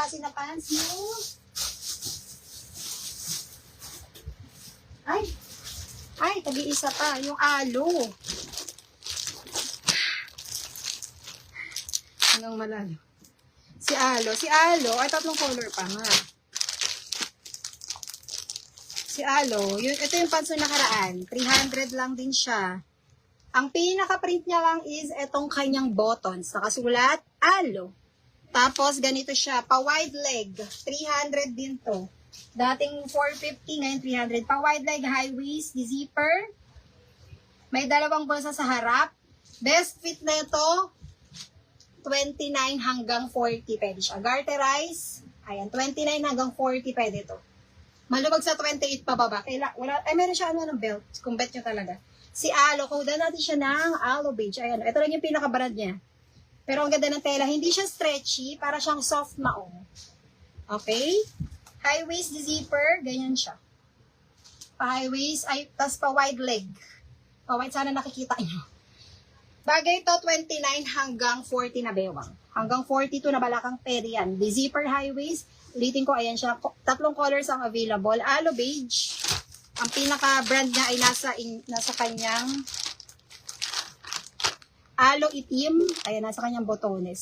klase na pants yung... Ay, tagi-isa pa. Yung alo. Hanggang malalo. Si alo, ay tatlong color pa nga. Si alo, ito yung pants na nakaraan. 300 lang din siya. Ang pinaka-print niya lang is itong kanyang buttons. Nakasulat, alo. Tapos, ganito siya. Pa-wide leg. 300 din to. Dating 450, ngayon 300. Pa-wide leg, high waist, zipper. May dalawang bulsa sa harap. Best fit na ito, 29 hanggang 40 pwede siya. Garterize, ayan, 29 hanggang 40 pwede ito. Malubag sa 28 pababa. Meron siya ng belt. Kung bet nyo talaga. Si alo, kuda natin siya ng aloe beige. Ayan, ito lang yung pinaka-brand niya. Pero ang ganda ng tela, hindi siya stretchy, para siyang soft maong. Okay? High waist zipper, ganyan siya. Pa-high waist, tas pa-wide leg. Pa-wide, sana nakikita nyo. Bagay ito, 29 hanggang 40 na bewang. Hanggang 42 na balakang pwede yan. The zipper high waist, ulitin ko, ayan siya. Tatlong colors ang available. Aloe beige. Ang pinaka-brand niya ay nasa kanyang aloe itim. Ayan, nasa kanyang botones.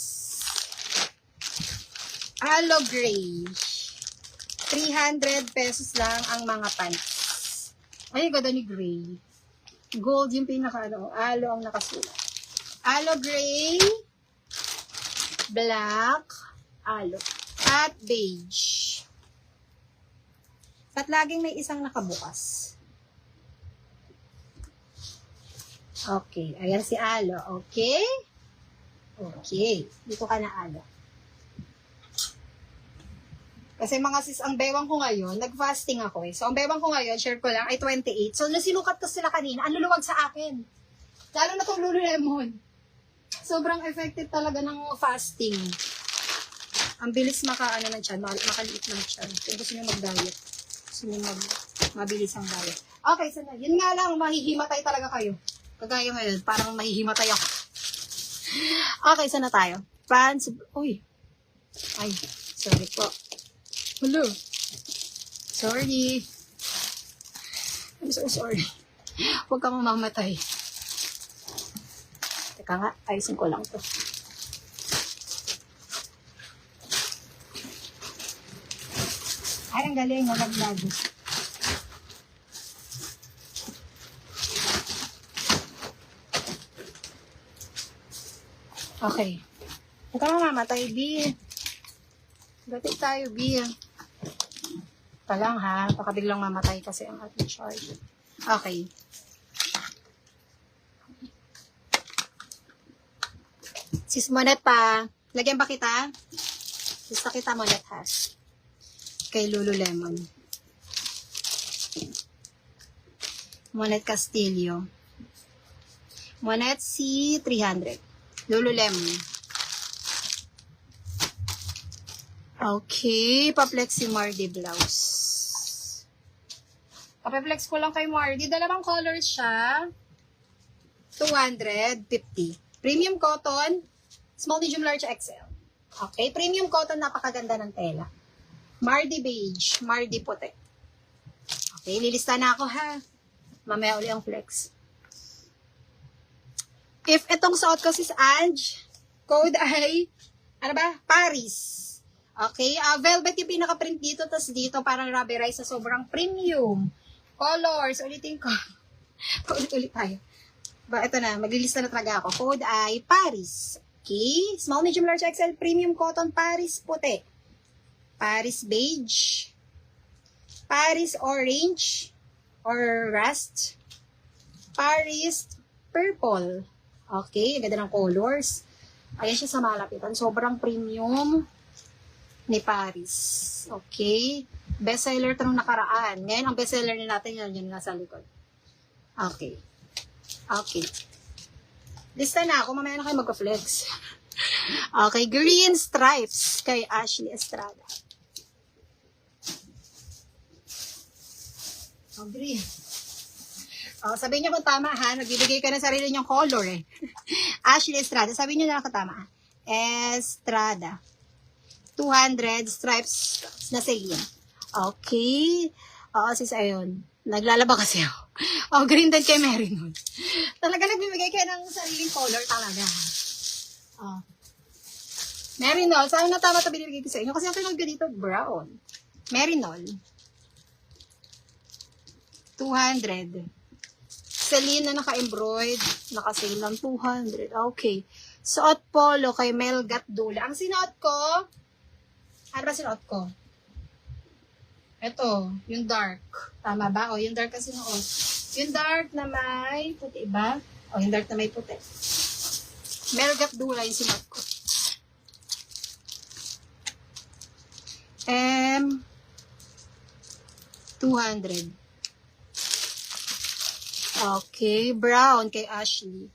Aloe gray. 300 pesos lang ang mga pants. Ay, ganda ni gray. Gold yung pinaka-aloe ang nakasulat. Aloe gray, black, aloe, at beige. At laging may isang nakabukas. Okay, ayan si aloe. Okay? Okay, dito ka na aloe. Kasi mga sis, ang bewang ko ngayon, nag-fasting ako eh. So, ang bewang ko ngayon, share ko lang, ay 28. So, nasinukat ko sila kanina, ang luluwag sa akin. Lalo na itong Lululemon. Sobrang effective talaga ng fasting. Ang bilis makaano ng tiyan, makaliit ng tiyan. Kung gusto nyo mag-diet. Gusto nyo mabilis ang diet. Okay, so na. Yun nga lang, mahihimatay talaga kayo. Kagaya ngayon, parang mahihimatay ako. Okay, so na tayo. Pants, uy. Ay, sorry po. Hello. Sorry. I'm so sorry. Huwag kang mamamatay. Teka nga, ayusin ko lang to. Ay, ang galing, nalaglag. Okay. Huwag kang mamamatay, B. Gati tayo, B. Ito lang ha, baka biglang mamatay kasi ang ating charge. Okay. Sis Monet pa. Lagyan ba kita? Sis kita Monet ha. Kay Lululemon. Monet Castillo. Monet C300. Lululemon. Okay, pa-flex si Mardi blouse. Pa-flex ko lang kay Mardi. Dalawang colors siya. 250. Premium cotton, small, medium, large, XL. Okay, premium cotton, napakaganda ng tela. Mardi beige, Mardi puti. Okay, lilista na ako ha. Mamaya uli ang flex. If itong suot ko si Ange, code ay, ano ba? Paris. Okay, velvet yung pinaka-print dito, tas dito parang rubberized sa sobrang premium. Colors, ulitin ko. Ulit tayo. Ito na, maglilista na talaga ako. Code ay Paris. Okay, small, medium, large, XL, premium cotton, Paris puti. Paris beige. Paris orange or rust. Paris purple. Okay, ganda ng colors. Ayan siya sa malapitan. Sobrang premium ni Paris. Okay. Bestseller ito nung nakaraan. Ngayon, ang bestseller natin yun nasa likod. Okay. Okay. Lista na ako. Mamaya na kayo magka-flex. Okay. Green stripes kay Ashley Estrada. Oh, green. Oh, sabihin niyo kung tama ha. Nagbibigay ka ng sarili niyong color eh. Ashley Estrada. Sabihin niyo na nakatama. Estrada. 200 stripes na Celine. Okay. Oo, sis, ayun. Naglalaba kasi ako. Oh, green din kay Mary nun. Talaga nagbibigay kayo ng sariling color talaga. Oh. Merinol. Saan na tama ito binibigay ko sa inyo? Kasi ang tunog ko dito, brown. Merinol. 200. Celine na naka-embroid. Naka-sale lang 200. Okay. Suot polo kay Melgat Dula. Ang sinuot ko, ano ba sinuot ko? Ito, yung dark. Tama ba? O, yung dark kasi sinuot. Yung dark na may puti ba? O, yung dark na may puti. Melgat Dula yung sinuot ko. 200. Okay, brown kay Ashley.